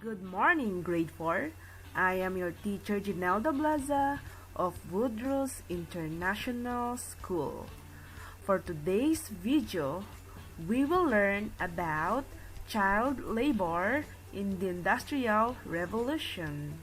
Good morning, grade 4. I am your teacher Ginelda Blaza of Woodrose International School. For today's video, we will learn about child labor in the Industrial Revolution.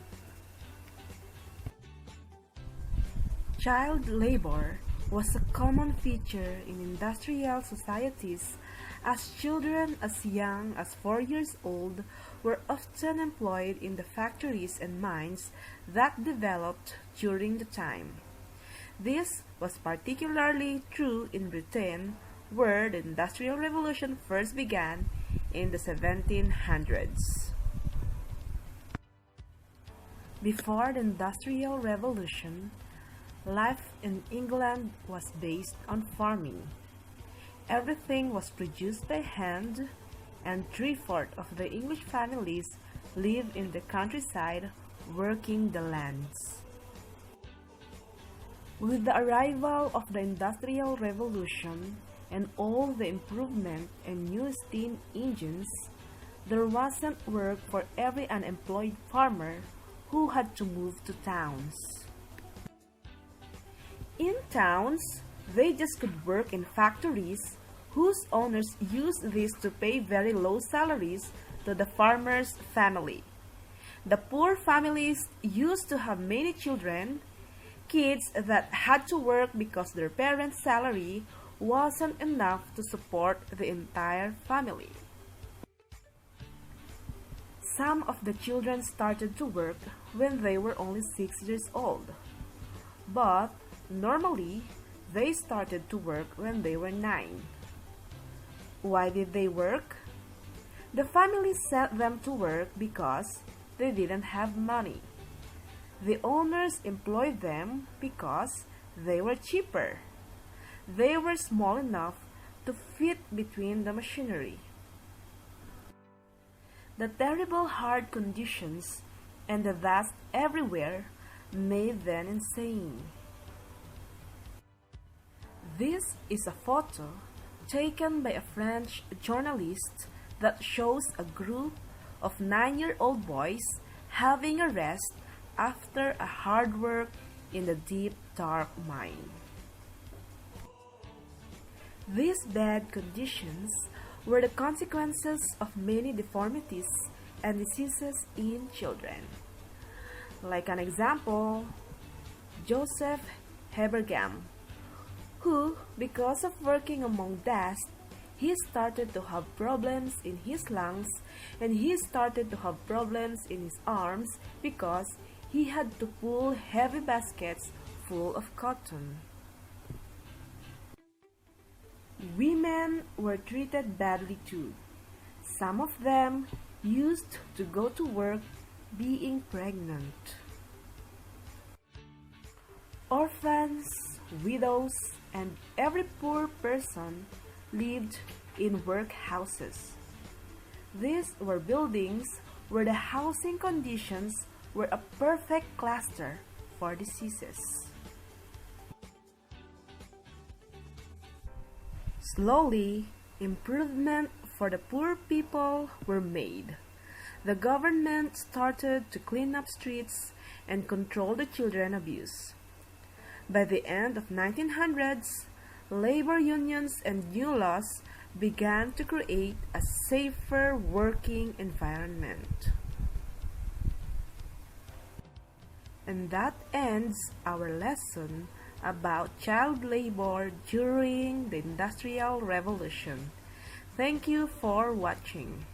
Child labor was a common feature in industrial societies, as children as young as 4 years old were often employed in the factories and mines that developed during the time. This was particularly true in Britain, where the Industrial Revolution first began in the 1700s. Before the Industrial Revolution, life in England was based on farming. Everything was produced by hand, and 3/4 of the English families lived in the countryside working the lands. With the arrival of the Industrial Revolution and all the improvement and new steam engines, there wasn't work for every unemployed farmer who had to move to towns. In towns, they just could work in factories whose owners used this to pay very low salaries to the farmer's family. The poor families used to have many children, kids that had to work because their parents' salary wasn't enough to support the entire family. Some of the children started to work when they were only 6 years old, but normally they started to work when they were 9. Why did they work? The family sent them to work because they didn't have money. The owners employed them because they were cheaper. They were small enough to fit between the machinery. The terrible hard conditions and the dust everywhere made them insane. This is a photo taken by a French journalist that shows a group of 9-year-old boys having a rest after a hard work in the deep, dark mine. These bad conditions were the consequences of many deformities and diseases in children. Like an example, Joseph Hebergam, who, because of working among dust, he started to have problems in his lungs, and he started to have problems in his arms because he had to pull heavy baskets full of cotton. Women were treated badly too. Some of them used to go to work being pregnant. Orphans, widows, and every poor person lived in workhouses. These were buildings where the housing conditions were a perfect cluster for diseases. Slowly, improvement for the poor people were made. The government started to clean up streets and control the children abuse. By the end of 1900s, labor unions and new laws began to create a safer working environment. And that ends our lesson about child labor during the Industrial Revolution. Thank you for watching.